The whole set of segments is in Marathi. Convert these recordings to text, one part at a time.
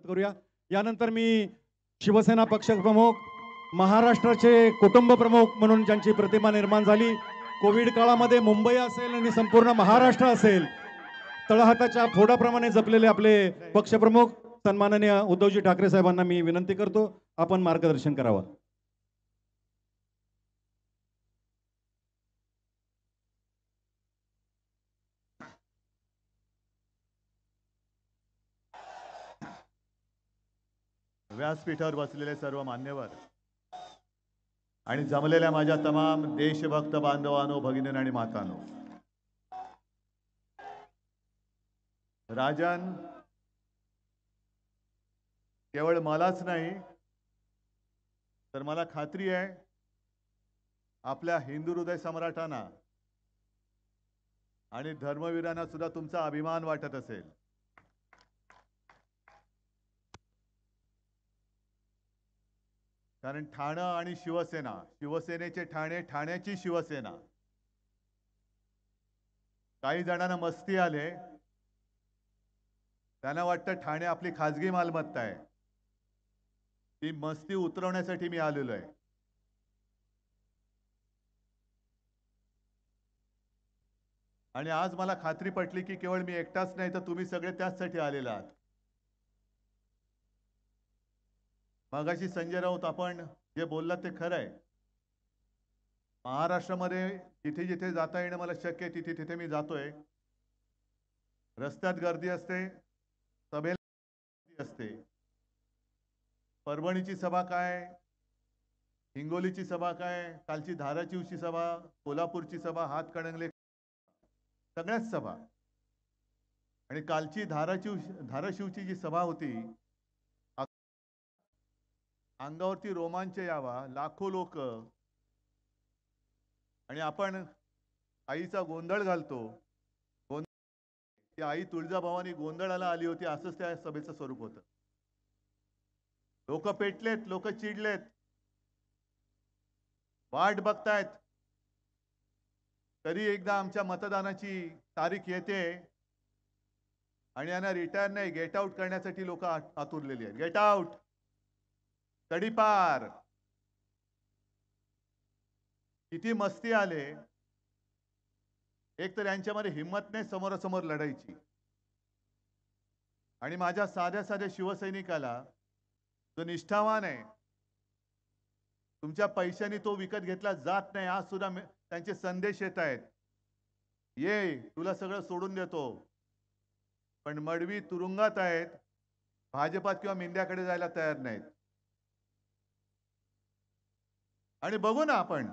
व्यक्त करूया। यानंतर मी शिवसेना पक्षप्रमुख, महाराष्ट्राचे कुटुंब प्रमुख म्हणून ज्यांची प्रतिमा निर्माण झाली, कोविड काळामध्ये मुंबई असेल आणि संपूर्ण महाराष्ट्र असेल, तळहाताच्या फोडाप्रमाणे जपलेले आपले पक्षप्रमुख सन्माननीय उद्धवजी ठाकरे साहेबांना मी विनंती करतो, आपण मार्गदर्शन करावं। व्यासपीठावर बसलेले सर्व मान्यवर आणि जमलेल्या माझ्या तमाम देशभक्त बांधवांनो, भगिनींनो आणि मातांनो, राजन केवळ मलाच नाही तर मला खात्री आहे आपल्या हिंदू हृदय सम्राटांना आणि धर्मवीरांना सुद्धा तुमचा अभिमान वाटत असेल। कारण ठाणे आणि शिवसेना, शिवसेनेचे ठाणे, ठाण्याची शिवसेना, काही जणांना मस्ती आले, त्यांना वाटतं ठाणे आपली खाजगी मालमत्ता आहे। ती मस्ती उतरवण्यासाठी मी आलेलो आहे। आणि आज मला खात्री पटली की केवळ मी एकटाच नाही तर तुम्ही सगळे त्याचसाठी आलेला आहात। मगाशी संजय राऊत आपण जे बोललात ते खरं आहे। महाराष्ट्रामध्ये जिथे जिथे जाता येणं मला शक्य आहे तिथे तिथे मी जातोय। रस्त्यात गर्दी असते, सभेला गर्दी असते। परभणीची सभा काय, हिंगोलीची सभा काय, कालची धाराशिवची सभा, कोल्हापूरची सभा, हातकणंगले, सगळ्याच सभा। आणि कालची धाराशिवची जी सभा होती, अंगावरती रोमांच यावा, लाखो लोक, आणि आपण आईचा गोंधळ घालतो। ती आई तुळजाभवानी गोंधळाला आली होती, असंच त्या सभेचं स्वरूप होतं। लोक पेटलेत, लोक चिडलेत, वाट बघतायत तरी एकदा आमच्या मतदानाची तारीख येते आणि यांना रिटायर नाही, गेट आउट करण्यासाठी लोक आतुरलेली आहेत। गेट आउट, तडीपार, किती मस्ती आले। एक तर यांच्यामध्ये हिम्मत नाही समोरासमोर लढायची, आणि माझ्या साध्या साध्या शिवसैनिकाला जो निष्ठावान आहे, तुमच्या पैशाने तो विकत घेतला जात नाही। आज सुद्धा त्यांचे संदेश येत आहेत, ये तुला सगळं सोडून देतो, पण मडवी तुरुंगात आहेत, भाजपात किंवा मिंद्याकडे जायला तयार नाहीत। आणि बघू ना आपण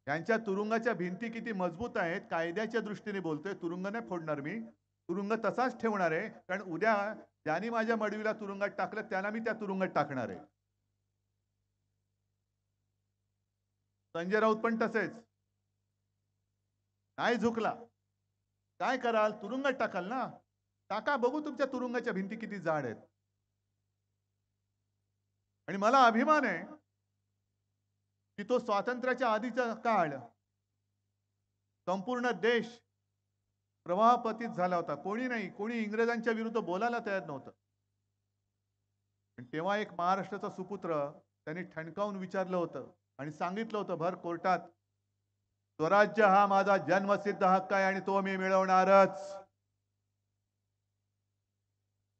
यांच्या तुरुंगाच्या भिंती किती मजबूत आहेत। कायद्याच्या दृष्टीने बोलतोय, तुरुंग नाही फोडणार मी, तुरुंग तसाच ठेवणार आहे, कारण उद्या ज्यांनी माझ्या मडवीला तुरुंगात टाकलं त्यांना मी त्या तुरुंगात टाकणार आहे। संजय राऊत पण तसेच, नाही झुकला, काय कराल, तुरुंगात टाकाल ना, टाका, बघू तुमच्या तुरुंगाच्या भिंती किती जाड आहेत। आणि मला अभिमान आहे की तो स्वातंत्र्याच्या आधीचा काळ संपूर्ण देश प्रवाहपतीत झाला होता। कोणी इंग्रजांच्या विरुद्ध बोलायला तयार नव्हतं। तेव्हा एक महाराष्ट्राचा सुपुत्र त्यांनी ठणकावून विचारलं होतं आणि सांगितलं होतं भर कोर्टात, स्वराज्य हा माझा जन्मसिद्ध हक्क आहे आणि तो मी मिळवणारच।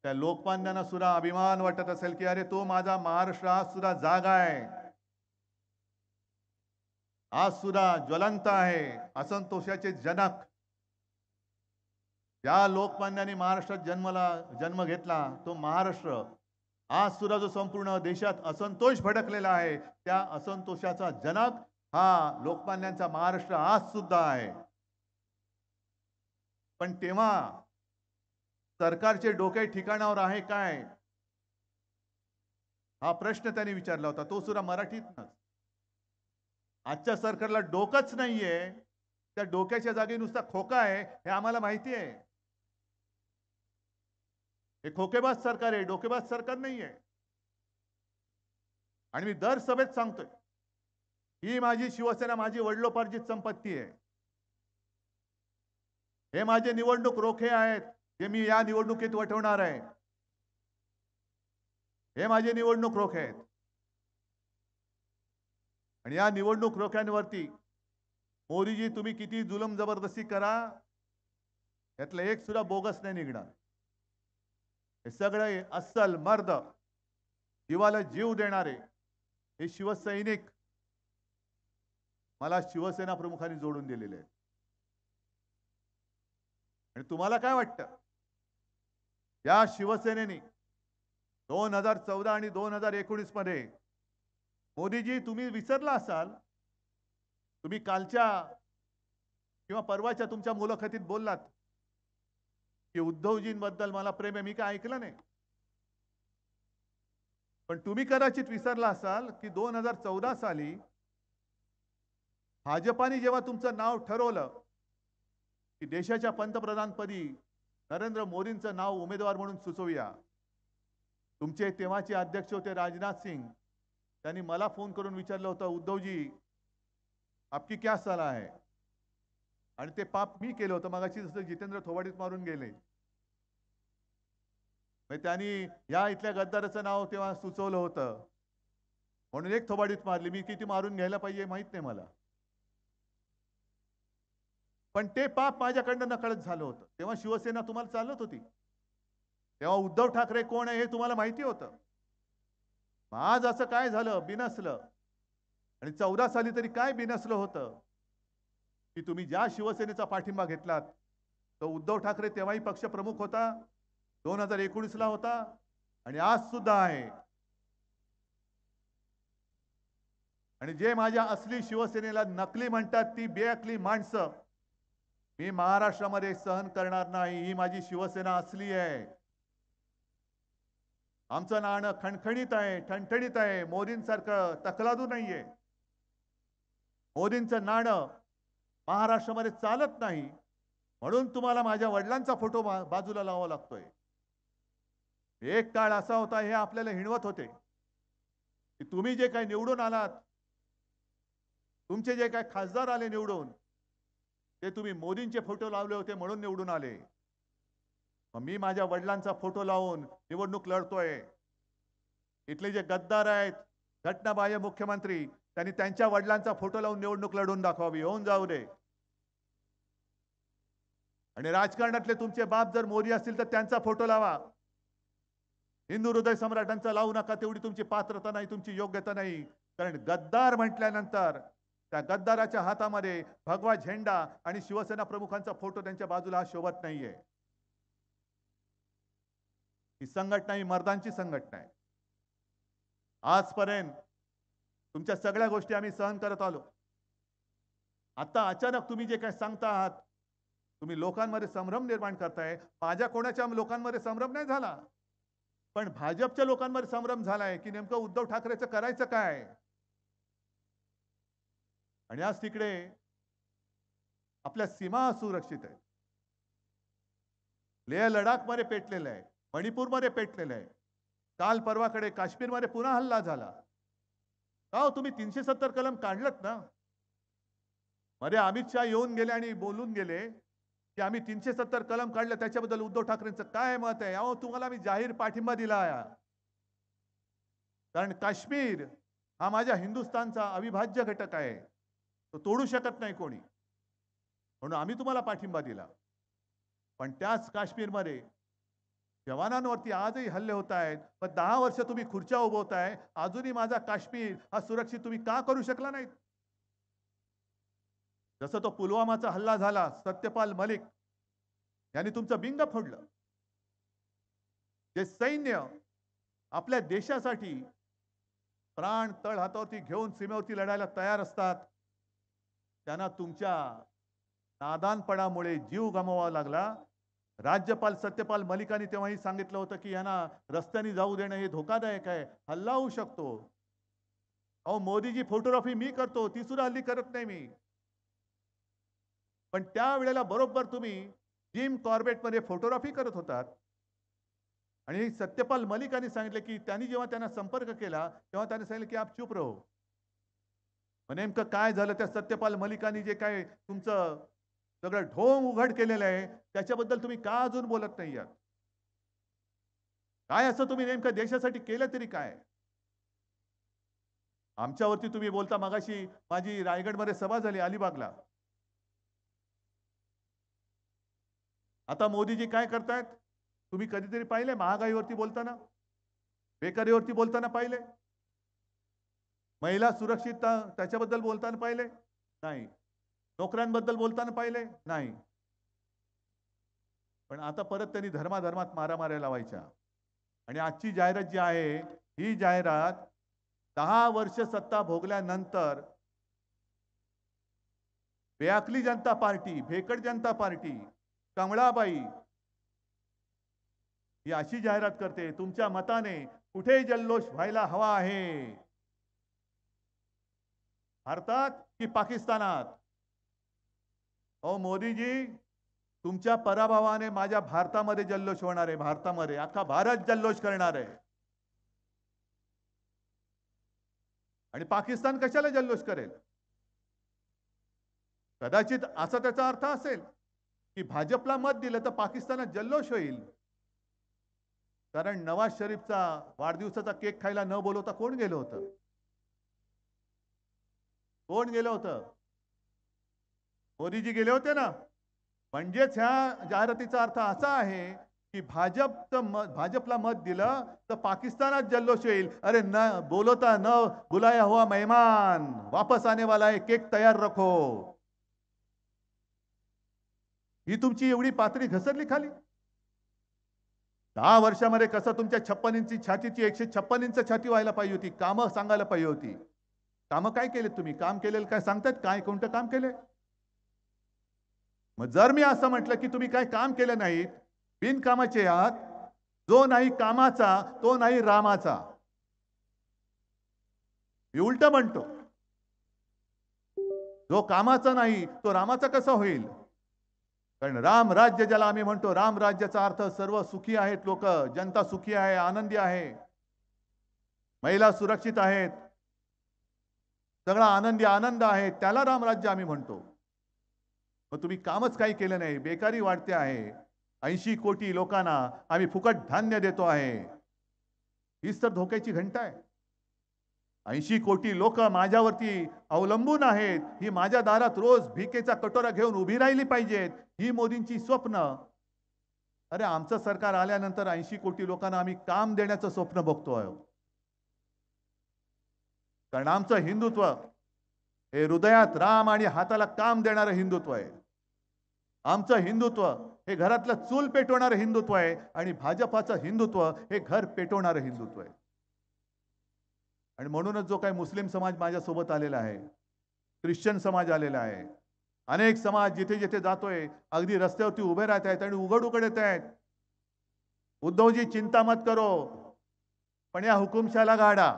त्या लोकमान्यांना सुद्धा अभिमान वाटत असेल की अरे तो माझा महाराष्ट्र आज सुद्धा जागा आहे, आज सुद्धा ज्वलंत आहे। असंतोषाचे जनक ज्या लोकमान्यांनी महाराष्ट्रात जन्म घेतला, तो महाराष्ट्र आज सुद्धा जो संपूर्ण देशात असंतोष भडकलेला आहे, त्या असंतोषाचा जनक हा लोकमान्यांचा महाराष्ट्र आज सुद्धा आहे। पण तेव्हा सरकारचे डोके ठिकाणावर आहे काय, हा प्रश्न त्यांनी विचारला होता, तो सुद्धा मराठीतनच। आजच्या सरकारला डोकंच नाहीये, त्या डोक्याच्या जागी नुसता खोका आहे, हे आम्हाला माहिती आहे। हे खोकेबाज सरकार आहे, डोकेबाज सरकार नाहीये। आणि मी दर सभेत सांगतोय, ही माझी शिवसेना माझी वडिलोपार्जित संपत्ती आहे। हे माझे निवडणूक रोखे आहेत, जे मी या निवडणुकीत वटवणार आहे। हे माझे निवडणूक रोखे आहेत. आणि या निवडणूक रोख्यांवरती मोदीजी तुम्ही किती जुलम जबरदस्ती करा, यातलं एक सुद्धा बोगस नाही निघणार. हे सगळे अस्सल मर्द, जीवाला जीव देणारे हे शिवसैनिक मला शिवसेना प्रमुखांनी जोडून दिलेले आहेत. आणि तुम्हाला काय वाटतं, या शिवसेनेने 2014 आणि 2019 मध्ये मोदीजी तुम्ही विसरला असाल, तुम्ही कालच्या किंवा परवाच्या तुमच्या मुलाखतीत बोललात की उद्धवजींबद्दल मला प्रेम आहे. मी काय ऐकलं नाही. पण तुम्ही कदाचित विसरला असाल की 2014 साली भाजपाने जेव्हा तुमचं नाव ठरवलं की देशाच्या पंतप्रधानपदी नरेंद्र मोदींचं नाव उमेदवार म्हणून सुचवूया, तुमचे तेव्हाचे अध्यक्ष होते राजनाथ सिंग, त्यांनी मला फोन करून विचारलं होतं, उद्धवजी आपकी क्या सलाह है? आणि ते पाप मी केलं होतं. मगाशी जसं जितेंद्र थोबाडीत मारून गेले, त्यांनी या इथल्या गद्दाराचं नाव तेव्हा सुचवलं होतं म्हणून एक थोबाडीत मारली. मी किती मारून घ्यायला पाहिजे माहित नाही मला, पण ते पाप माझ्याकडनं नकळत झालं होतं. तेव्हा शिवसेना तुम्हाला चालत होती, तेव्हा उद्धव ठाकरे कोण आहे हे तुम्हाला माहिती होतं. आज असं काय झालं, बिनसलं. आणि 14 साली तरी काय बिनसलं होतं की तुम्ही ज्या शिवसेनेचा पाठिंबा घेतलात, तो उद्धव ठाकरे तेव्हाही पक्ष प्रमुख होता, 2019 ला होता आणि आज सुद्धा आहे. आणि जे माझ्या असली शिवसेनेला नकली म्हणतात, ती बेअकली माणसं मी महाराष्ट्रामध्ये सहन करणार नाही. ही माझी शिवसेना असली आहे. आमचं नाणं खणखणीत आहे, ठणठणीत आहे. मोदींसारखं तकलादू नाहीये. मोदींचं नाणं महाराष्ट्रामध्ये चालत नाही, म्हणून तुम्हाला माझ्या वडिलांचा फोटो बाजूला लावावा लागतोय. एक काळ असा होता, हे आपल्याला हिणवत होते की तुम्ही जे काही निवडून आलात, तुमचे जे काही खासदार आले निवडून, ते तुम्ही मोदींचे फोटो लावले होते म्हणून निवडून आले. मग मी माझ्या वडिलांचा फोटो लावून निवडणूक लढतोय. इथले जे गद्दार आहेत, घटनाबाह्य मुख्यमंत्री, त्यांनी त्यांच्या वडिलांचा फोटो लावून निवडणूक लढून दाखवावी, होऊन जाऊ दे. आणि राजकारणातले तुमचे बाप जर मोदी असतील तर त्यांचा फोटो लावा. हिंदू हृदय सम्राटांचा लावू नका, तेवढी तुमची पात्रता नाही, तुमची योग्यता नाही. कारण गद्दार म्हटल्यानंतर त्या गद्दाराच्या हातामध्ये भगवा झेंडा आणि शिवसेना प्रमुखांचा फोटो त्यांच्या बाजूला हा शोभत नाहीये. ही संघटना ही मर्दांची संघटना आहे. आजपर्यंत तुमच्या सगळ्या गोष्टी आम्ही सहन करत आलो. आता अचानक तुम्ही जे काही सांगता आहात, तुम्ही लोकांमध्ये संभ्रम निर्माण करताय. माझ्या कोणाच्या लोकांमध्ये संभ्रम नाही झाला, पण भाजपच्या लोकांमध्ये संभ्रम झालाय की नेमकं उद्धव ठाकरेचं करायचं काय. आणि आज तिकडे आपल्या सीमा असुरक्षित आहेत. लेह लडाख मध्ये पेटलेलं आहे, मणिपूरमध्ये पेटलेलं आहे. काल परवाकडे काश्मीरमध्ये पुन्हा हल्ला झाला. का हो, तुम्ही 370 कलम काढलत ना. मध्ये अमित शहा येऊन गेले आणि बोलून गेले की आम्ही 370 कलम काढलं, त्याच्याबद्दल उद्धव ठाकरेंचं काय मत आहे. अहो, तुम्हाला मी जाहीर पाठिंबा दिला आहे, कारण काश्मीर हा माझ्या हिंदुस्थानचा अविभाज्य घटक आहे, तो तोडू शकत नाही कोणी, म्हणून आम्ही तुम्हाला पाठिंबा दिला. पण त्याच काश्मीरमध्ये जवानांवरती आजही हल्ले होत आहेत. पण 10 वर्ष तुम्ही खुर्च्या उभवताय, अजूनही माझा काश्मीर हा सुरक्षित तुम्ही का करू शकला नाहीत. जसं तो पुलवामाचा हल्ला झाला, सत्यपाल मलिक यांनी तुमचं बिंग फोडलं. जे सैन्य आपल्या देशासाठी प्राण तळ हातावरती घेऊन सीमेवरती लढायला तयार असतात, त्यांना तुमच्या नादानपणामुळे जीव गमवावा लागला. राज्यपाल सत्यपाल मलिकांनी तेव्हाही सांगितलं होतं की यांना रस्त्याने जाऊ देणं हे धोकादायक आहे, हल्ला होऊ शकतो. अहो, मोदीजी फोटोग्राफी मी करतो, ती सुद्धा हल्ली करत नाही मी. पण त्यावेळेला बरोबर तुम्ही जिम कॉर्बेटमध्ये फोटोग्राफी करत होतात आणि सत्यपाल मलिकांनी सांगितलं की त्यांनी जेव्हा त्यांना संपर्क केला तेव्हा त्यांनी सांगितलं की आप चुप रहो. नेमकं काय झालं, त्या सत्यपाल मलिकांनी जे काय तुमचं सगळं ढोंग उघड केलेलं आहे त्याच्याबद्दल तुम्ही का अजून बोलत नाही आहात. काय असं तुम्ही नेमकं देशासाठी केलं तरी काय? आमच्यावरती तुम्ही बोलता. मगाशी माझी रायगडमध्ये सभा झाली अलिबागला. आता मोदीजी काय करतायत? तुम्ही कधीतरी पाहिले महागाईवरती बोलताना? बेकारीवरती बोलताना पाहिले? महिला सुरक्षितता त्याच्याबद्दल बोलताना पाहिले? नाही. नोकऱ्यांबद्दल बोलताना पाहिले? नाही. पण आता परत त्यांनी धर्माधर्मात मारामाऱ्या लावायच्या. आणि आजची जाहिरात जी आहे, ही जाहिरात 10 वर्ष सत्ता भोगल्यानंतर बेअक्कली जनता पार्टी, भेकड जनता पार्टी, कमळाबाई ही अशी जाहिरात करते, तुमच्या मताने कुठे जल्लोष व्हायला हवा आहे, भारतात की पाकिस्तानात? ओ मोदीजी, तुमच्या पराभवाने माझ्या भारतामध्ये जल्लोष होणार आहे. भारतामध्ये अख्खा भारत जल्लोष करणार आहे. आणि पाकिस्तान कशाला जल्लोष करेल? कदाचित असा त्याचा अर्थ असेल की भाजपला मत दिलं तर पाकिस्तानात जल्लोष होईल. कारण नवाज शरीफचा वाढदिवसाचा केक खायला न बोलवता कोण गेलं होतं? कोण गेलं होतं? मोदीजी गेले होते ना. म्हणजेच ह्या जाहिरातीचा अर्थ असा आहे की भाजपला मत दिलं तर पाकिस्तानात जल्लोष येईल. अरे न बोलता न बुलाया हुआ मेहमान वापस आने वाला है, केक तयार रखो. ही तुमची एवढी पातळी घसरली खाली. 10 वर्षामध्ये कसं तुमच्या 56 इंची छातीची 156 इंच छाती व्हायला पाहिजे होती. कामं सांगायला पाहिजे होती. कामं काय केलेत तुम्ही? काम केलेलं काय सांगतायत? काय कोणतं काम केलंय? मग जर मी असं म्हटलं की तुम्ही काय काम केलं नाहीत, बिनकामाचे आहात, जो नाही कामाचा तो नाही रामाचा. मी उलट म्हणतो, जो कामाचा नाही तो रामाचा कसा होईल? कारण राम राज्य ज्याला आम्ही म्हणतो, राम राज्याचा अर्थ सर्व सुखी आहेत लोक, जनता सुखी आहे, आनंदी आहे, महिला सुरक्षित आहेत, सगळा आनंदी आनंद आहे, त्याला राम राज्य आम्ही म्हणतो. मग तुम्ही कामच काही केलं नाही. बेकारी वाढते आहे. 80 कोटी लोकांना आम्ही फुकट धान्य देतो आहे. हीच तर धोक्याची घंटा आहे. 80 कोटी लोक माझ्यावरती अवलंबून आहेत. ही माझ्या दारात रोज भिकेचा कटोरा घेऊन उभी राहिली पाहिजेत, ही मोदींची स्वप्न. अरे आमचं सरकार आल्यानंतर 80 कोटी लोकांना आम्ही काम देण्याचं स्वप्न बघतोय. कारण आमचं हिंदुत्व हे हृदयात राम आणि हाताला काम देणारं हिंदुत्व आहे. आमचं हिंदुत्व हे घरातलं चूल पेटवणारं हिंदुत्व आहे आणि भाजपाचं हिंदुत्व हे घर पेटवणारं हिंदुत्व आहे. आणि म्हणूनच जो काही मुस्लिम समाज माझ्यासोबत आलेला आहे, ख्रिश्चन समाज आलेला आहे, अनेक समाज जिथे जिथे जातोय अगदी रस्त्यावरती उभे राहत आहेत आणि उघड उघड येत आहेत. उद्धवजी चिंता मत करो, पण या हुकुमशाला गाडा.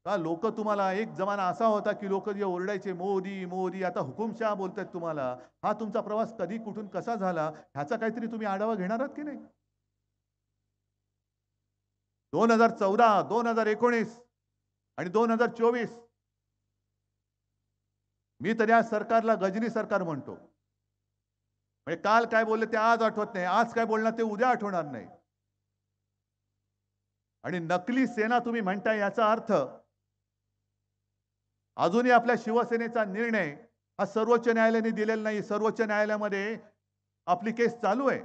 का लोक तुम्हाला, एक जमाना असा होता की लोक जे ओरडायचे मोदी मोदी, आता हुकुमशाह बोलतायत तुम्हाला. हा तुमचा प्रवास कधी कुठून कसा झाला ह्याचा काहीतरी तुम्ही आढावा घेणार आहात की नाही? 2014, 2019 आणि 2024 मी तर या सरकारला गजनी सरकार म्हणतो. म्हणजे काल काय बोलले ते आज आठवत नाही, आज काय बोलणार ते उद्या आठवणार नाही. आणि नकली सेना तुम्ही म्हणताय याचा अर्थ अजूनही आपल्या शिवसेनेचा निर्णय हा सर्वोच्च न्यायालयाने दिलेला नाही. सर्वोच्च न्यायालयामध्ये आपली केस चालू आहे.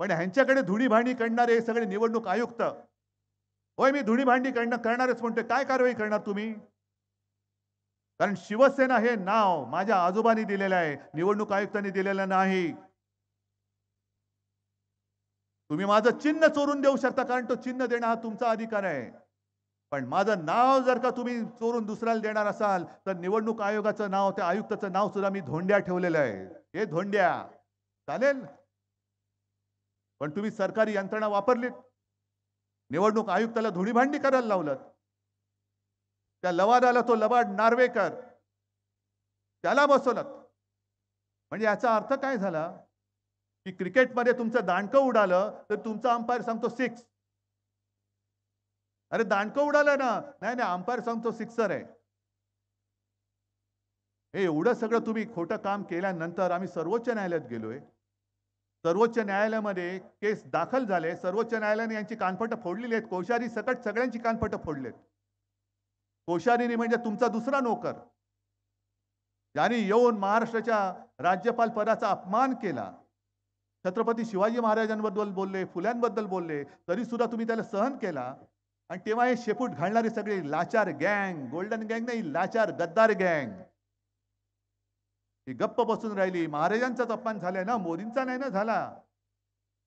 पण ह्यांच्याकडे धुणीभांडी करणारे सगळे निवडणूक आयुक्त. होय, मी धुणीभांडी करणारच म्हणतोय. काय कारवाई करणार तुम्ही? कारण शिवसेना हे नाव माझ्या आजोबांनी दिलेलं आहे, निवडणूक आयुक्तांनी दिलेलं नाही. तुम्ही माझं चिन्ह चोरून देऊ शकता, कारण तो चिन्ह देणं हा तुमचा अधिकार आहे. पण माझं नाव जर का तुम्ही चोरून दुसऱ्याला देणार असाल तर निवडणूक आयोगाचं नाव, त्या आयुक्ताचं नाव सुद्धा मी धोंड्या ठेवलेलं आहे. हे धोंड्या चालेल, पण तुम्ही सरकारी यंत्रणा वापरलीत, निवडणूक आयुक्ताला धुळीभांडी करायला लावलं. त्या लवादाला, तो लवाड नार्वेकर, त्याला बसवलं. म्हणजे याचा अर्थ काय झाला की क्रिकेटमध्ये तुमचं दांडकं उडालं तर तुमचा अंपायर सांगतो 6. अरे दांडकं उडालं ना, नाही नाही अंपायर सांगतो सिक्सर आहे. हे एवढं सगळं तुम्ही खोटं काम केल्यानंतर आम्ही सर्वोच्च न्यायालयात गेलोय. सर्वोच्च न्यायालयामध्ये केस दाखल झाले. सर्वोच्च न्यायालयाने यांची कानफटं फोडलेली आहेत. कोश्यारी सकट सगळ्यांची कानफटं फोडलेत. कोश्यारीने म्हणजे तुमचा दुसरा नोकर, ज्यांनी येऊन महाराष्ट्राच्या राज्यपाल पदाचा अपमान केला, छत्रपती शिवाजी महाराजांबद्दल बोलले, फुल्यांबद्दल बोलले, तरी सुद्धा तुम्ही त्याला सहन केला. आणि तेव्हा हे शेपूट घालणारे सगळे लाचार गँग, गोल्डन गँग नाही, लाचार गद्दार गँग ही गप्प बसून राहिली. महाराजांचाच अपमान झालाय ना, मोदींचा नाही ना झाला.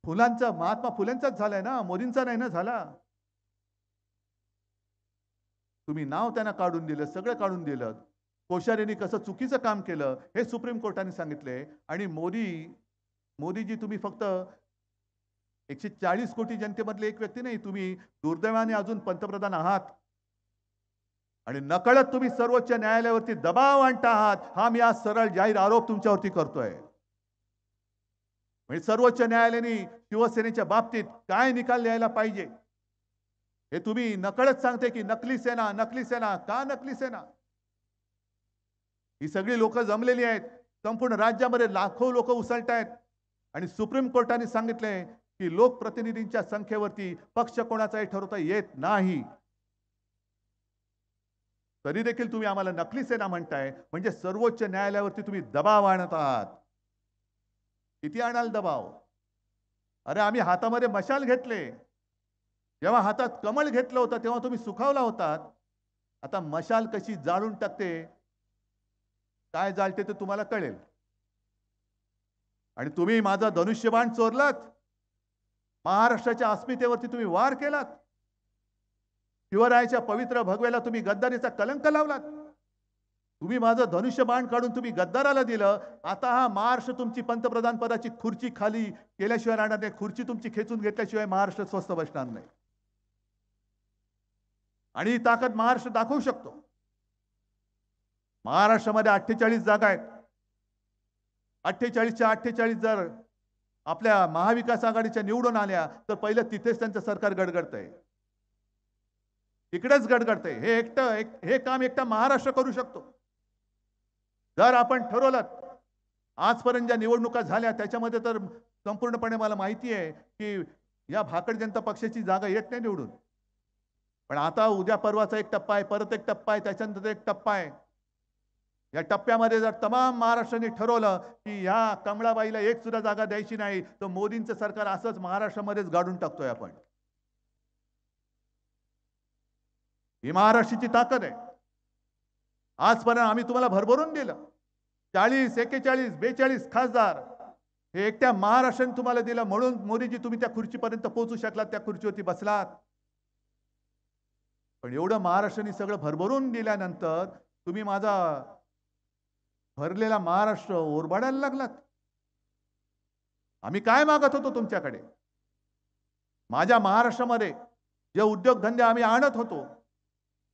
फुलांचा, महात्मा फुलेंचाच झालाय ना, मोदींचा नाही ना झाला. तुम्ही नाव त्यांना काढून दिलं, सगळं काढून दिलं. कोश्यारींनी कसं चुकीचं काम केलं हे सुप्रीम कोर्टाने सांगितले. आणि मोदीजी तुम्ही फक्त 140 कोटी जनतेमधले एक व्यक्ती नाही, तुम्ही दुर्दैवाने अजून पंतप्रधान आहात. आणि नकळत तुम्ही सर्वोच्च न्यायालयावरती दबाव आणता आहात. हा मी आज सरळ जाहीर आरोप तुमच्यावरती करतोय. म्हणजे सर्वोच्च न्यायालयाने शिवसेनेच्या बाबतीत काय निकाल द्यायला पाहिजे हे तुम्ही नकळत सांगते की नकली सेना, नकली सेना. का नकली सेना? ही सगळी लोक जमलेली आहेत. संपूर्ण राज्यामध्ये लाखो लोक उसळतायत. आणि सुप्रीम कोर्टाने सांगितले की लोकप्रतिनिधींच्या संख्येवरती पक्ष कोणाचाही ठरवता येत नाही. तरी देखील तुम्ही आम्हाला नकली सेना म्हणताय. म्हणजे सर्वोच्च न्यायालयावरती तुम्ही दबाव आणत आहात. किती आणाल दबाव? अरे आम्ही हातामध्ये मशाल घेतले. जेव्हा हातात कमळ घेतलं होतं तेव्हा तुम्ही सुखावला होतात. आता मशाल कशी जाळून टाकते, काय जाळते ते तुम्हाला कळेल. आणि तुम्ही माझा धनुष्यबाण चोरलात. महाराष्ट्राच्या अस्मितेवरती तुम्ही वार केलात. शिवरायाच्या पवित्र भगवेला तुम्ही गद्दारीचा कलंक लावलात. तुम्ही माझं धनुष्यबाण काढून तुम्ही गद्दाराला दिलं. आता हा महाराष्ट्र तुमची पंतप्रधान पदाची खुर्ची खाली केल्याशिवाय राहणार नाही. खुर्ची तुमची खेचून घेतल्याशिवाय महाराष्ट्र स्वस्थ बसणार नाही. आणि ही ताकद महाराष्ट्र दाखवू शकतो. महाराष्ट्रामध्ये 48 जागा आहेत. 48च्या 48 जर आपल्या महाविकास आघाडीच्या निवडून आल्या तर पहिलं तिथेच त्यांचं सरकार गडगडतंय. तिकडेच गडगडतंय. हे काम एकटा महाराष्ट्र करू शकतो. जर आपण ठरवलं, आजपर्यंत ज्या निवडणुका झाल्या त्याच्यामध्ये तर संपूर्णपणे मला माहिती आहे की या भाकड जनता पक्षाची जागा येत नाही निवडून. पण आता उद्या परवाचा एक टप्पा आहे, परत एक टप्पा आहे, त्याच्यानंतर एक टप्पा आहे. या टप्प्यामध्ये जर तमाम महाराष्ट्राने ठरवलं की या कमळाबाईला एक सुद्धा जागा द्यायची नाही तर मोदींचं सरकार असंच महाराष्ट्रामध्येच गाडून टाकतोय आपण. ही महाराष्ट्राची ताकद आहे. आजपर्यंत आम्ही तुम्हाला भरभरून दिलं. 40, 41, 42 खासदार हे एकट्या महाराष्ट्राने तुम्हाला दिलं. म्हणून मोदीजी तुम्ही त्या खुर्चीपर्यंत पोहोचू शकलात, त्या खुर्चीवरती बसलात. पण एवढं महाराष्ट्राने सगळं भरभरून दिल्यानंतर तुम्ही माझा भरलेला महाराष्ट्र ओरबाडायला लागलात. आम्ही काय मागत होतो तुमच्याकडे? माझ्या महाराष्ट्रामध्ये जे उद्योगधंदे आम्ही आणत होतो,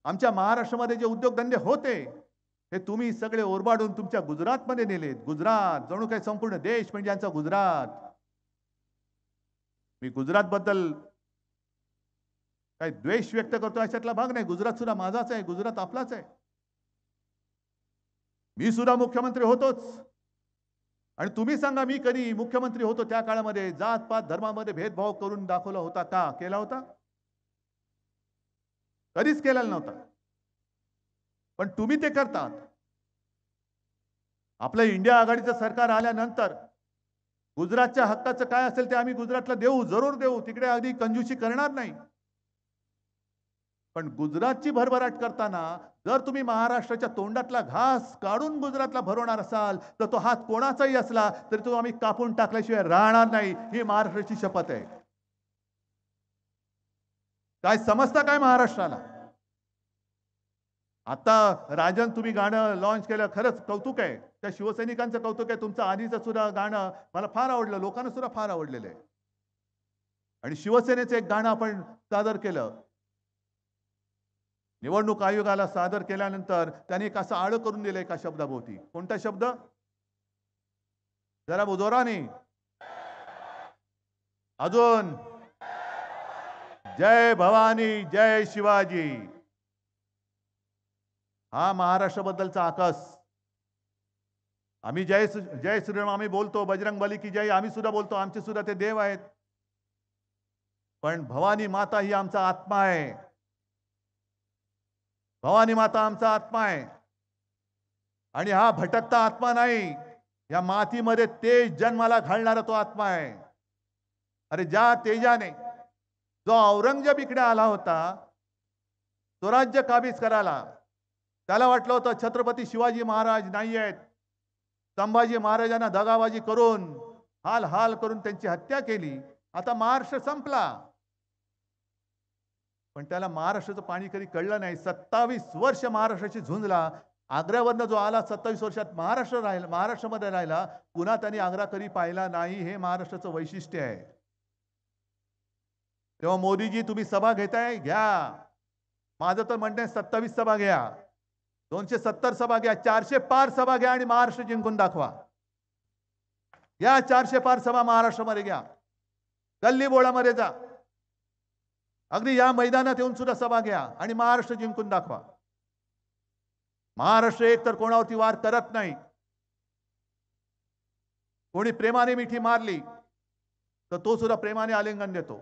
आमच्या महाराष्ट्रामध्ये जे उद्योगधंदे होते हे तुम्ही सगळे ओरबाडून तुमच्या गुजरातमध्ये नेलेत. गुजरात जणू काही संपूर्ण देश म्हणजे यांचा गुजरात. मी गुजरात बद्दल काही द्वेष व्यक्त करतो अशातला भाग नाही. गुजरात सुद्धा माझाच आहे, गुजरात आपलाच आहे. मी सुद्धा मुख्यमंत्री होतोच. आणि तुम्ही सांगा, मी कधी मुख्यमंत्री होतो त्या काळामध्ये जात पात धर्मामध्ये भेदभाव करून दाखवला होता का? केला होता? कधीच केलेला नव्हता. पण तुम्ही ते करतात. आपलं इंडिया आघाडीचं सरकार आल्यानंतर गुजरातच्या हक्काचं काय असेल ते आम्ही गुजरातला देऊ, जरूर देऊ. तिकडे अगदी कंजूसी करणार नाही. पण गुजरातची भरभराट करताना जर तुम्ही महाराष्ट्राच्या तोंडातला घास काढून गुजरातला भरवणार असाल तर तो हात कोणाचाही असला तरी तो आम्ही कापून टाकल्याशिवाय राहणार नाही. ही महाराष्ट्राची शपथ आहे. काय समजता काय महाराष्ट्राला? आता राजन तुम्ही गाणं लॉन्च केलं, खरंच कौतुक आहे. त्या शिवसैनिकांचं कौतुक आहे. तुमचं आधीचं सुद्धा गाणं मला फार आवडलं, लोकांना सुद्धा फार आवडलेलं आहे. आणि शिवसेनेचं एक गाणं आपण सादर केलं. निवडणूक आयोगाला सादर केल्यानंतर त्यांनी एक असं आळ करून दिलं एका शब्दाभोवती. कोणता शब्द? जरा जोराने अजून. जय भवानी, जय शिवाजी. हा महाराष्ट्राबद्दलचा आकाश. आम्ही जय श्रीराम आम्ही बोलतो, बजरंग बली की जय आम्ही सुद्धा बोलतो, आमचे सुद्धा ते देव आहेत. पण भवानी माता ही आमचा आत्मा आहे. भवानी माता आमचा आत्मा आहे. आणि हा भटकता आत्मा नाही, या मातीमध्ये तेज जन्माला घालणारा तो आत्मा आहे. अरे ज्या तेजाने जो औरंगजेब इकडे आला होता, स्वराज्य काबीज करायला, त्याला वाटलं होतं छत्रपती शिवाजी महाराज नाही आहेत, संभाजी महाराजांना दगाबाजी करून हाल हाल करून त्यांची हत्या केली, आता महाराष्ट्र संपला. पण त्याला महाराष्ट्राचं पाणी कधी कळलं नाही. 27 वर्ष महाराष्ट्राची झुंजला. आग्र्यावरनं जो आला 27 वर्षात महाराष्ट्रामध्ये राहिला, पुन्हा त्यांनी आग्रा कधी पाहिला नाही. हे महाराष्ट्राचं वैशिष्ट्य आहे. तेव्हा मोदीजी तुम्ही सभा घेताय, घ्या. माझं तर म्हणणं आहे 27 सभा घ्या, 270 सभा घ्या, 400 पार सभा घ्या आणि महाराष्ट्र जिंकून दाखवा. या 400 पार सभा महाराष्ट्रामध्ये घ्या, गल्ली बोळामध्ये जा, अगदी या मैदानात येऊन सुद्धा सभा घ्या आणि महाराष्ट्र जिंकून दाखवा. महाराष्ट्र एक तर कोणावरती वार करत नाही. कोणी प्रेमाने मिठी मारली तर तो सुद्धा प्रेमाने आलिंगन देतो.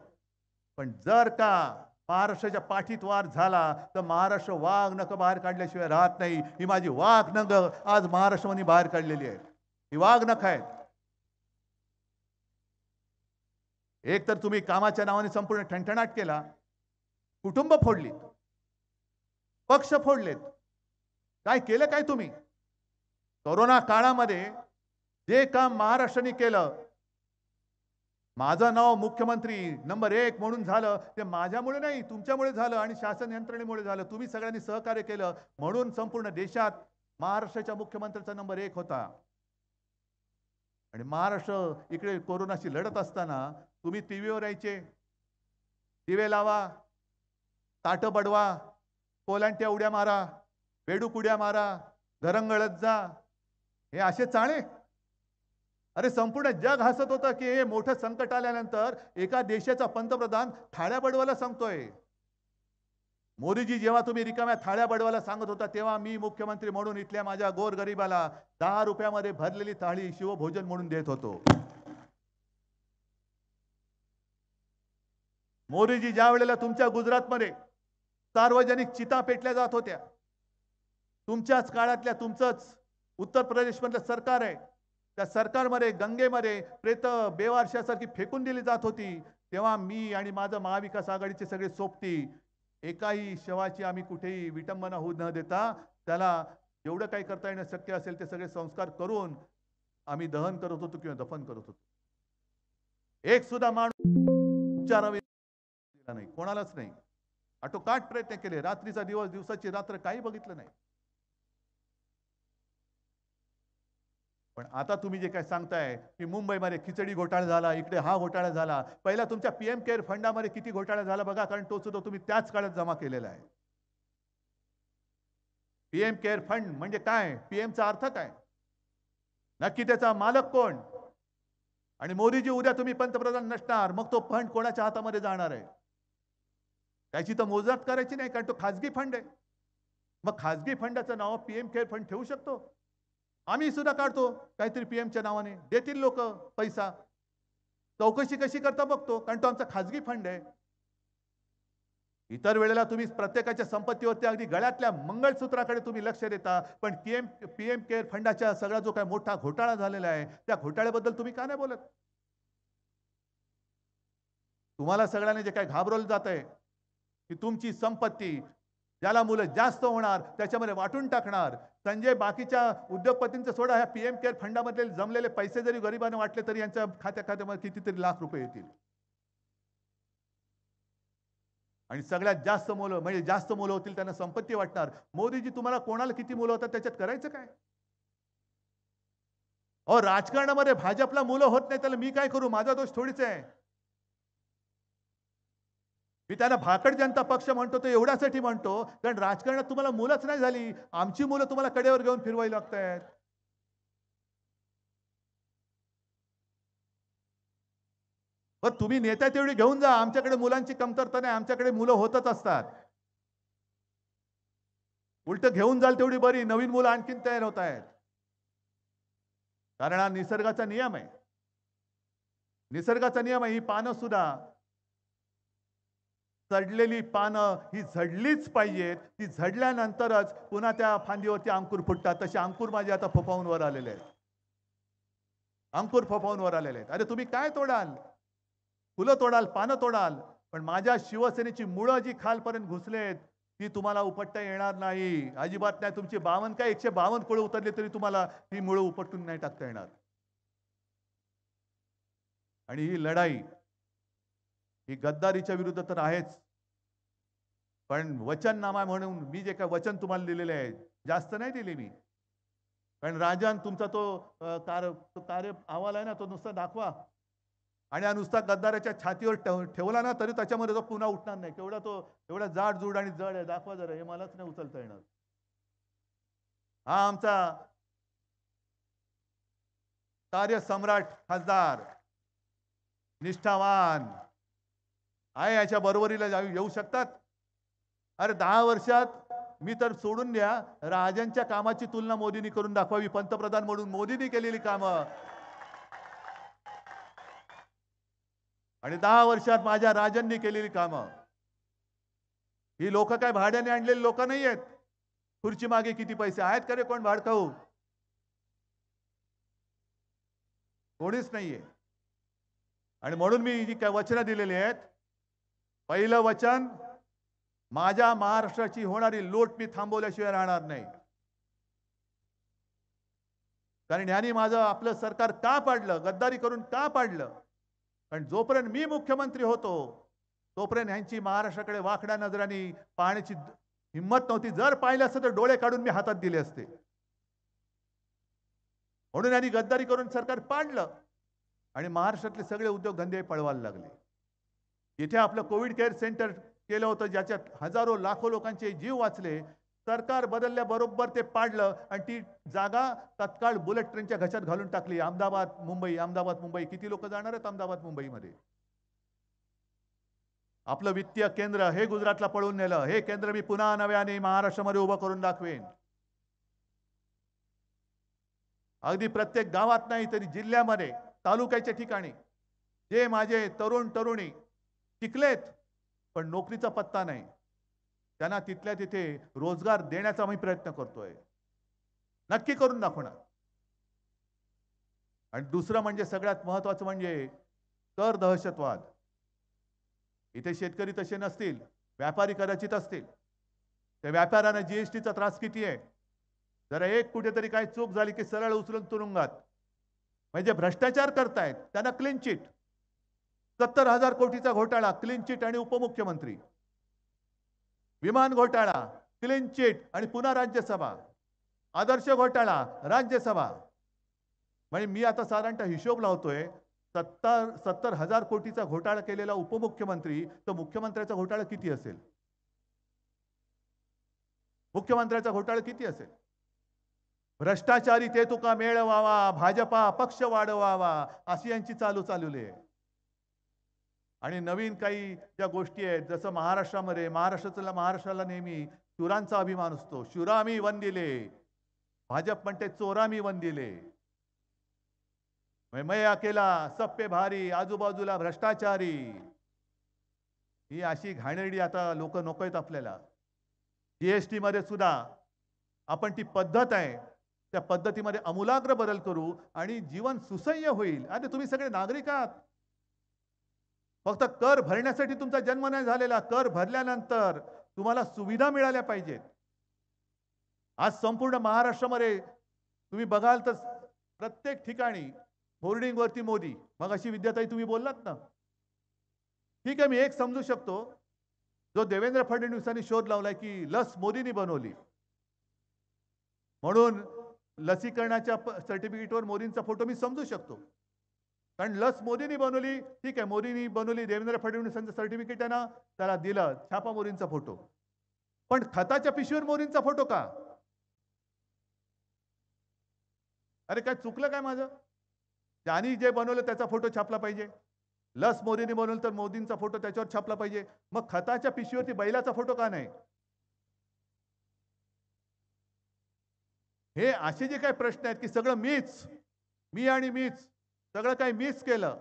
पण जर का महाराष्ट्राच्या पाठीत वार झाला तर महाराष्ट्र वाघ नख बाहेर काढल्याशिवाय राहत नाही. ही माझी वाघ नख आज महाराष्ट्रामध्ये बाहेर काढलेली आहे. ही वाघ नख आहेत. एक तर तुम्ही कामाच्या नावाने संपूर्ण ठणठणाट केला, कुटुंब फोडलीत, पक्ष फोडलेत. काय केलं काय तुम्ही? कोरोना काळामध्ये जे काम महाराष्ट्राने केलं, माझं नाव मुख्यमंत्री नंबर 1 म्हणून झालं, ते माझ्यामुळे नाही, तुमच्यामुळे झालं आणि शासन यंत्रणेमुळे झालं. तुम्ही सगळ्यांनी सहकार्य केलं म्हणून संपूर्ण देशात महाराष्ट्राच्या मुख्यमंत्र्याचा नंबर 1 होता. आणि महाराष्ट्र इकडे कोरोनाशी लढत असताना तुम्ही टीव्हीवर यायचे, दिवे लावा, ताटं बडवा, कोलांट्या उड्या मारा, बेडूक उड्या मारा, घरंगळत जा, हे असे चाळे. अरे संपूर्ण जग हसत होतं की हे मोठं संकट आल्यानंतर एका देशाचा पंतप्रधान थाळ्या बडवायला सांगतोय. मोदीजी जेव्हा तुम्ही रिकाम्या थाळ्या बडवायला सांगत होता, तेव्हा मी मुख्यमंत्री म्हणून इथल्या माझ्या गोरगरिबाला 10 रुपयामध्ये भरलेली थाळी शिवभोजन म्हणून देत होतो. मोदीजी ज्या वेळेला तुमच्या गुजरातमध्ये सार्वजनिक चिता पेटल्या जात होत्या, तुमच्याच काळातल्या तुमचंच उत्तर प्रदेशमधलं सरकार आहे, त्या सरकारमध्ये गंगेमध्ये प्रेत बेवारशासारखी फेकून दिली जात होती, तेव्हा मी आणि माझं महाविकास आघाडीचे सगळे सोबती एकाही शवाची आम्ही कुठेही विटंबना होऊ न देता त्याला जेवढं काही करता येणं शक्य असेल ते सगळे संस्कार करून आम्ही दहन करत होतो किंवा दफन करत होतो. एक सुद्धा माणूस उपचारावे नाही, कोणालाच नाही. आटोकाट प्रयत्न केले, रात्रीचा दिवस दिवसाची रात्र काही बघितलं नाही. पण आता तुम्ही जे काय सांगताय की मुंबईमध्ये खिचडी घोटाळा झाला, इकडे हा घोटाळा झाला, पहिला तुमच्या पीएम केअर फंडामध्ये किती घोटाळा झाला बघा, कारण तो सुद्धा तुम्ही त्याच काळात जमा केलेला आहे. पीएम केअर फंड म्हणजे काय, पीएमचा अर्थ काय, नक्की त्याचा मालक कोण? आणि मोदीजी उद्या तुम्ही पंतप्रधान नसणार, मग तो फंड कोणाच्या हातामध्ये जाणार आहे त्याची तर मोजदाद करायची नाही, कारण तो खासगी फंड आहे. मग खासगी फंडाचं नाव पीएम केअर फंड ठेवू शकतो? आम्ही सुद्धा काढतो काहीतरी पीएमच्या नावाने, देतील लोक पैसा, चौकशी कशी करता बघतो, कारण तो आमचा खासगी फंड आहे. इतर वेळेला तुम्ही प्रत्येकाच्या संपत्तीवरती अगदी गळ्यातल्या मंगळसूत्राकडे तुम्ही लक्ष देता, पण पीएम केअर फंडाच्या सगळा जो काय मोठा घोटाळा झालेला आहे त्या घोटाळ्याबद्दल तुम्ही का नाही बोलत? तुम्हाला सगळ्यांना जे काय घाबरवलं जात आहे की तुमची संपत्ती ज्याला मुलं जास्त होणार त्याच्यामध्ये वाटून टाकणार. संजय बाकीच्या उद्योगपतींचं सोडा, ह्या पीएम केअर फंडामध्ये जमलेले पैसे जरी गरिबांना वाटले तरी यांच्या खात्यामध्ये कितीतरी लाख रुपये येतील. आणि सगळ्यात जास्त मुलं म्हणजे जास्त मुलं होतील त्यांना संपत्ती वाटणार. मोदीजी तुम्हाला कोणाला किती मुलं होतात त्याच्यात करायचं काय? अहो राजकारणामध्ये भाजपला मुलं होत नाही त्याला मी काय करू, माझा दोष थोडीच आहे. मी त्यांना भाकड जनता पक्ष म्हणतो तो एवढ्यासाठी म्हणतो कारण राजकारणात तुम्हाला मुलंच नाही झाली, आमची मुलं तुम्हाला कडेवर घेऊन फिरवायला लागतायत. पण तुम्ही नेत्या तेवढी घेऊन जा, आमच्याकडे मुलांची कमतरता नाही, आमच्याकडे मुलं होतच असतात. उलट घेऊन जाल तेवढी बरी, नवीन मुलं आणखीन तयार होत आहेत. कारण हा निसर्गाचा नियम आहे. निसर्गाचा नियम आहे. ही पानं सुद्धा, सडलेली पानं ही झडलीच पाहिजेत. ती झडल्यानंतरच पुन्हा त्या फांदीवरती अंकुर फुटतात. तसे अंकुर माझे आता फोफावून वर आलेले आहेत. अंकुर फोफावून वर आलेले आहेत. अरे तुम्ही काय तोडाल? फुलं तोडाल, पानं तोडाल, पण माझ्या शिवसेनेची मुळं जी खालपर्यंत घुसलेत ती तुम्हाला उपटता येणार नाही. अजिबात नाही. तुमची 52 काय 152 कुळं उतरली तरी तुम्हाला ही मुळं उपटून नाही टाकता येणार. आणि ही लढाई ही गद्दारीच्या विरुद्ध तर आहेच, पण वचननामा म्हणून मी जे काय वचन तुम्हाला दिलेले आहे, जास्त नाही दिले मी. कारण राजन तुमचा तो कार्य अहवाल आहे ना, तो नुसता दाखवा आणि हा नुसता गद्दाराच्या छातीवर ठेवला ना तरी त्याच्यामध्ये तो पुन्हा उठणार नाही. केवढा तो एवढा जाड जूड आणि जड आहे, दाखवा जरा. हे मलाच नाही उचलता येणार. हा आमचा कार्यसम्राट खासदार, निष्ठावान आहे. याच्या बरोबरीला येऊ शकतात? अरे 10 वर्षात मी तर सोडून द्या, राजांच्या कामाची तुलना मोदींनी करून दाखवावी. पंतप्रधान म्हणून मोदींनी केलेली कामं आणि 10 वर्षात माझ्या राजांनी केलेली कामं. ही लोक काय भाड्याने आणलेली लोक नाही आहेत. खुर्ची मागे किती पैसे आहेत का रे कोण भाडखाऊ? कोणीच नाहीये. आणि म्हणून मी जी काय वचनं दिलेली आहेत, पहिलं वचन, माझ्या महाराष्ट्राची होणारी लूट मी थांबवल्याशिवाय राहणार नाही. कारण ह्यांनी माझं आपलं सरकार का पाडलं, गद्दारी करून का पाडलं? कारण जोपर्यंत मी मुख्यमंत्री होतो तोपर्यंत ह्यांची महाराष्ट्राकडे वाकड्या नजरांनी पाहण्याची हिंमत नव्हती. जर पाहिलं असतं तर डोळे काढून मी हातात दिले असते. म्हणून यांनी गद्दारी करून सरकार पाडलं आणि महाराष्ट्रातले सगळे उद्योगधंदे पळवायला लागले. इथे आपलं कोविड केअर सेंटर केलं होतं, ज्याच्यात हजारो लाखो लोकांचे जीव वाचले. सरकार बदलल्याबरोबर ते पाडलं आणि ती जागा तत्काळ बुलेट ट्रेनच्या घशात घालून टाकली. अहमदाबाद मुंबई, अहमदाबाद मुंबई. किती लोक जाणार आहेत अहमदाबाद मुंबईमध्ये? आपलं वित्तीय केंद्र हे गुजरातला पळून नेलं. हे केंद्र मी पुन्हा नव्याने महाराष्ट्रामध्ये उभं करून दाखवेन. अगदी प्रत्येक गावात नाही तरी जिल्ह्यामध्ये, तालुक्याच्या ठिकाणी जे माझे तरुण तरुणी टिकलेत पण नोकरीचा पत्ता नाही, त्यांना तिथल्या तिथे रोजगार देण्याचा मी प्रयत्न करतोय. नक्की करून दाखवणार. आणि दुसरं म्हणजे सगळ्यात महत्त्वाचं म्हणजे कर दहशतवाद. इथे शेतकरी तसे नसतील, व्यापारी कदाचित असतील. त्या व्यापाऱ्यांना जीएसटीचा त्रास किती आहे? जरा एक कुठेतरी काही चूक झाली की सरळ उचलून तुरुंगात. म्हणजे भ्रष्टाचार करतायत त्यांना क्लीन चिट. 70,000 कोटीचा घोटाळा, क्लीन चिट आणि उपमुख्यमंत्री. विमान घोटाळा, क्लीन चिट आणि पुन्हा राज्यसभा. आदर्श घोटाळा, राज्यसभा. म्हणजे मी आता साधारणतः हिशोब लावतोय, 70,000 कोटीचा घोटाळा केलेला उपमुख्यमंत्री, तर मुख्यमंत्र्याचा घोटाळा किती असेल? मुख्यमंत्र्याचा घोटाळा किती असेल? भ्रष्टाचारी ते तुका मेळवावा, भाजपा पक्ष वाढवावा, अशी यांची चालवली आहे. आणि नवीन काही ज्या गोष्टी आहेत, जसं महाराष्ट्राला नेहमी शूरांचा अभिमान असतो. शूरामी वंदिले. भाजप म्हणते चोरामी वंदिले. मैं अकेला सब पे भारी, आजूबाजूला भ्रष्टाचारी. ही अशी घाणेरडी आता लोक नकोयत आपल्याला. जीएसटी मध्ये सुद्धा आपण ती पद्धत आहे त्या पद्धतीमध्ये आमूलाग्र बदल करू आणि जीवन सुसह्य होईल. आता तुम्ही सगळे नागरिक आहात. फक्त कर भरण्यासाठी तुमचा जन्म नाही झालेला. कर भरल्यानंतर तुम्हाला सुविधा मिळाल्या पाहिजेत. आज संपूर्ण महाराष्ट्रामध्ये तुम्ही बघाल तर प्रत्येक ठिकाणी होर्डिंग वरती मोदी. मग अशी विद्याताई तुम्ही बोललात ना, ठीक आहे, मी एक समजू शकतो, जो देवेंद्र फडणवीसांनी शोध लावलाय की लस मोदींनी बनवली म्हणून लसीकरणाच्या सर्टिफिकेटवर मोदींचा फोटो मी समजू शकतो. कारण लस मोदींनी बनवली, ठीक आहे, मोदींनी बनवली, देवेंद्र फडणवीसांचं सर्टिफिकेट आहे ना, त्याला दिलं छापा मोदींचा फोटो. पण खताच्या पिशवीवर मोदींचा फोटो का? अरे काय चुकलं काय माझं? ज्यांनी जे बनवलं त्याचा फोटो छापला पाहिजे. लस मोदींनी बनवलं तर मोदींचा फोटो त्याच्यावर छापला पाहिजे. मग खताच्या पिशवीवरती बैलाचा फोटो का नाही? हे असे जे काही प्रश्न आहेत की सगळं मीच मी आणि मीच, सगळं काही मीच केलं.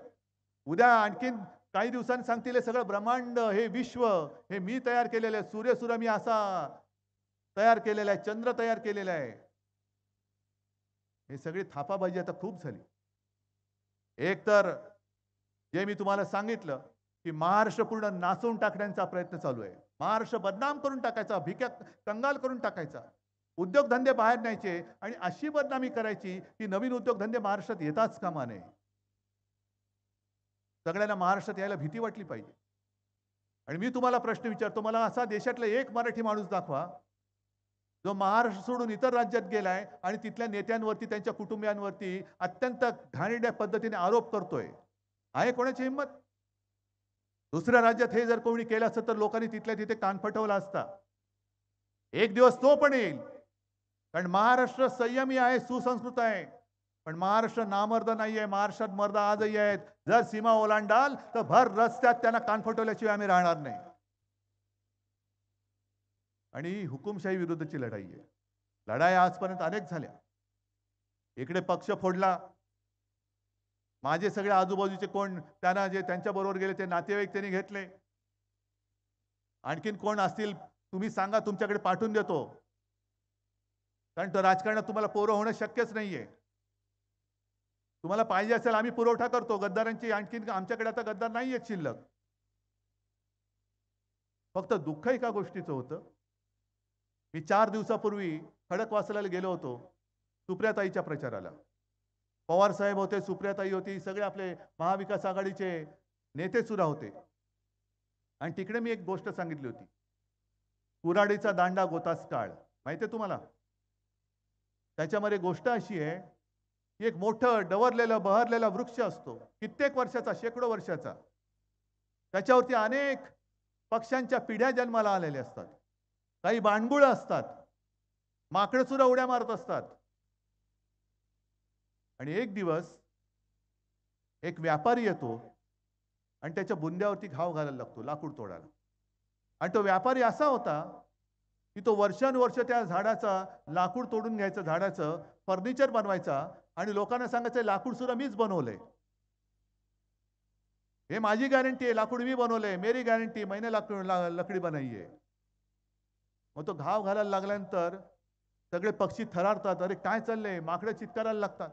उद्या आणखीन काही दिवसांनी सांगतील हे सगळं ब्रह्मांड, हे विश्व, हे मी तयार केलेलं आहे. सूर्य मी असा तयार केलेला आहे, चंद्र तयार केलेला आहे. हे सगळी थापाबाजी आता खूप झाली. एक तर जे मी तुम्हाला सांगितलं, की महाराष्ट्र पूर्ण नाचवून टाकण्याचा प्रयत्न चालू आहे. महाराष्ट्र बदनाम करून टाकायचा, भिक्या कंगाल करून टाकायचा. उद्योगधंदे बाहेर न्यायचे आणि अशी बदनामी करायची, की नवीन उद्योगधंदे महाराष्ट्रात येताच कामा नये. सगळ्यांना महाराष्ट्रात यायला भीती वाटली पाहिजे. आणि मी तुम्हाला प्रश्न विचारतो, मला असा देशातला एक मराठी माणूस दाखवा, जो महाराष्ट्र सोडून इतर राज्यात गेलाय आणि तिथल्या नेत्यांवरती, त्यांच्या कुटुंबियांवरती अत्यंत घाणेरड्या पद्धतीने आरोप करतोय. आहे कोणाची हिंमत? दुसऱ्या राज्यात हे जर कोणी केलं असतं तर लोकांनी तिथल्या तिथे कान फटवला असता. एक दिवस तो पण येईल. कारण महाराष्ट्र संयमी आहे, सुसंस्कृत आहे. पण महाराष्ट्र नामर्द नाहीये. महाराष्ट्रात मर्द आजही आहेत. जर सीमा ओलांडाल तर भर रस्त्यात त्यांना कान फटवल्याशिवाय आम्ही राहणार नाही. आणि ही हुकुमशाही विरुद्धची लढाई आहे. लढाई आजपर्यंत अनेक झाल्या. इकडे पक्ष फोडला. माझे सगळे आजूबाजूचे कोण त्यांना जे त्यांच्या बरोबर गेले ते नातेवाईक त्यांनी घेतले. आणखीन कोण असतील तुम्ही सांगा, तुमच्याकडे पाठवून देतो. कारण तो राजकारणात तुम्हाला पोरं होणं शक्यच नाहीये. तुम्हाला पाहिजे असेल आम्ही पुरवठा करतो गद्दारांची. आणखीन आमच्याकडे आता गद्दार नाहीये शिल्लक. फक्त दुःख एका गोष्टीचं होतं. मी 4 दिवसापूर्वी खडकवासला गेलो होतो सुप्रियाताईच्या प्रचाराला. पवार साहेब होते, सुप्रियाताई होती, सगळे आपले महाविकास आघाडीचे नेते सुद्धा होते. आणि तिकडे मी एक गोष्ट सांगितली होती, कुऱ्हाडीचा दांडा गोतास काळ. माहिती आहे तुम्हाला? त्याच्यामध्ये गोष्ट अशी आहे की एक मोठं डवरलेलं बहरलेला वृक्ष असतो, कित्येक वर्षाचा, शेकडो वर्षाचा. त्याच्यावरती अनेक पक्ष्यांच्या पिढ्या जन्माला आलेल्या असतात. काही बाणगुळ असतात, माकडं सुद्धा उड्या मारत असतात. आणि एक दिवस एक व्यापारी येतो आणि त्याच्या बुंद्यावरती घाव घालायला लागतो लाकूड तोडायला. आणि तो व्यापारी असा होता की तो वर्षानुवर्ष त्या झाडाचा लाकूड तोडून घ्यायचं, झाडाचं फर्निचर बनवायचा आणि लोकांना सांगायचं लाकूड सुद्धा मीच बनवलंय, हे माझी गॅरंटी आहे, लाकूड मी बनवलंय, मेरी गॅरंटी, मैंने लकडी बनाई है. मग तो घाव घालायला लागल्यानंतर सगळे पक्षी थरारतात. अरे काय चाललंय? माकडं चित्कारायला लागतात.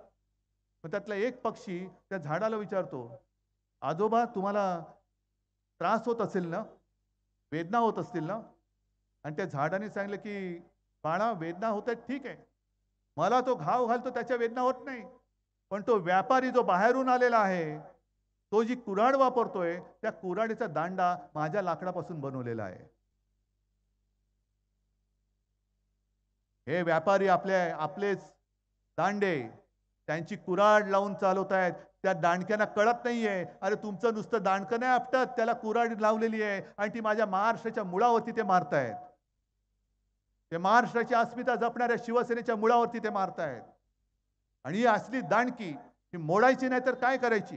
मग त्यातला एक पक्षी त्या झाडाला विचारतो, आजोबा तुम्हाला त्रास होत असेल ना, वेदना होत असतील ना? आणि त्या झाडाने सांगितलं की बाळा, वेदना होत आहेत ठीक आहे, मला तो घाव घालतो त्याच्या वेदना होत नाही. पण तो व्यापारी जो बाहेरून आलेला आहे, तो जी कुऱ्हाड वापरतोय त्या कुऱ्हाडीचा दांडा माझ्या लाकडापासून बनवलेला आहे. हे व्यापारी आपलेच दांडे त्यांची कुऱ्हाड लावून चालवत आहेत. त्या दांडक्यांना कळत नाहीये, अरे तुमचं नुसतं दांडकं नाही आपटत, त्याला कुऱ्हाड लावलेली आहे आणि ती माझ्या महाराष्ट्राच्या मुळावरती ते मारतायत. ते महाराष्ट्राची अस्मिता जपणाऱ्या शिवसेनेच्या मुळावरती ते मारतायत. आणि ही असली दांडकी ही मोडायची नाही तर काय करायची?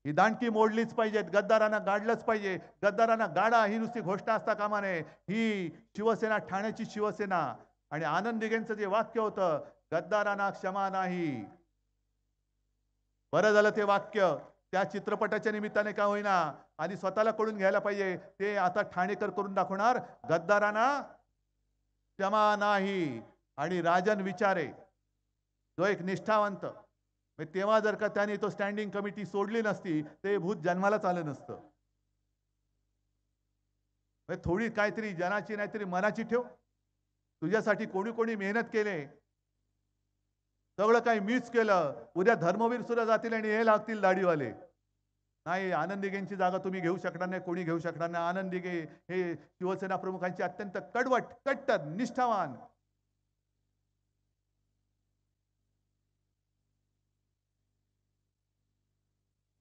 ही दांडकी मोडलीच पाहिजेत. गद्दारांना गाडलंच पाहिजे. गद्दारांना गाडा ही नुसती घोषणा असता कामा नये. ही शिवसेना ठाण्याची शिवसेना. आणि आनंद दिघेंचं जे वाक्य होतं, गद्दारांना क्षमा नाही. बरं झालं ते वाक्य त्या चित्रपटाच्या निमित्ताने का होईना आधी स्वतःला कळून घ्यायला पाहिजे. ते आता ठाणेकर करून दाखवणार, गद्दारांना क्षमा नाही. आणि राजन विचारे जो एक निष्ठावंत, तेव्हा जर का त्याने तो स्टँडिंग कमिटी सोडली नसती ते भूत जन्मालाच आलं नसतं. थोडी काहीतरी जनाची नाहीतरी मनाची ठेव. तुझ्यासाठी कोणी कोणी मेहनत केले, सगळं काही मीच केलं. उद्या धर्मवीर सुद्धा जातील आणि हे लागतील दाढीवाले. नाही, आनंद दिघेंची जागा तुम्ही घेऊ शकणार नाही, कोणी घेऊ शकणार नाही. आनंद दिघे हे शिवसेना प्रमुखांचे अत्यंत कडवट, कट्टर, निष्ठावान.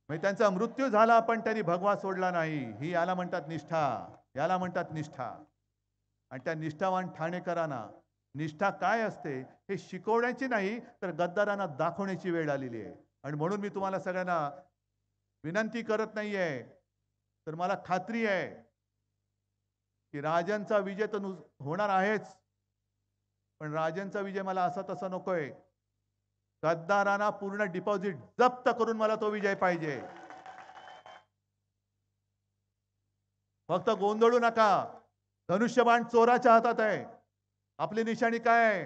त्यांचा मृत्यू झाला पण त्यांनी भगवा सोडला नाही. ही याला म्हणतात निष्ठा, याला म्हणतात निष्ठा. आणि त्या निष्ठावान ठाणेकरांना निष्ठा काय असते हे शिकवण्याची नाही तर गद्दारांना दाखवण्याची वेळ आलेली आहे. आणि म्हणून मी तुम्हाला सगळ्यांना विनंती करत नाहीये, तर मला खात्री आहे की राजांचा विजय तर होणार आहेच. पण राजांचा विजय मला असा तसा नकोय. गद्दारांना पूर्ण डिपॉझिट जप्त करून मला तो विजय पाहिजे. फक्त गोंधळू नका. धनुष्यबाण चोराच्या हातात आहे. आपली निशाणी काय आहे?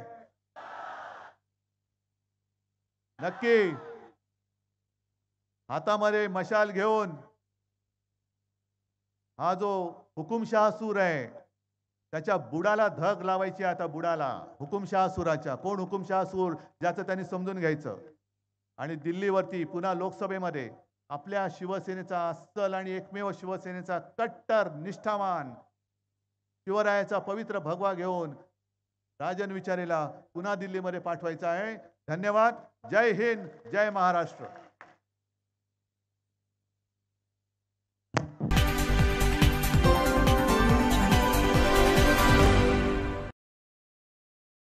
नक्की हातामध्ये मशाल घेऊन हा जो हुकुमशहा सूर आहे त्याच्या बुडाला धग लावायची. आता बुडाला हुकुमशहा सुराच्या. कोण हुकुमशहा सूर? ज्याचं त्यांनी समजून घ्यायचं. आणि दिल्लीवरती पुन्हा लोकसभेमध्ये आपल्या शिवसेनेचा अस्सल आणि एकमेव शिवसेनेचा कट्टर निष्ठावान शिवरायाचा पवित्र भगवा घेऊन राजन विचारेला पुन्हा दिल्लीमध्ये पाठवायचा आहे. धन्यवाद. जय हिंद, जय महाराष्ट्र.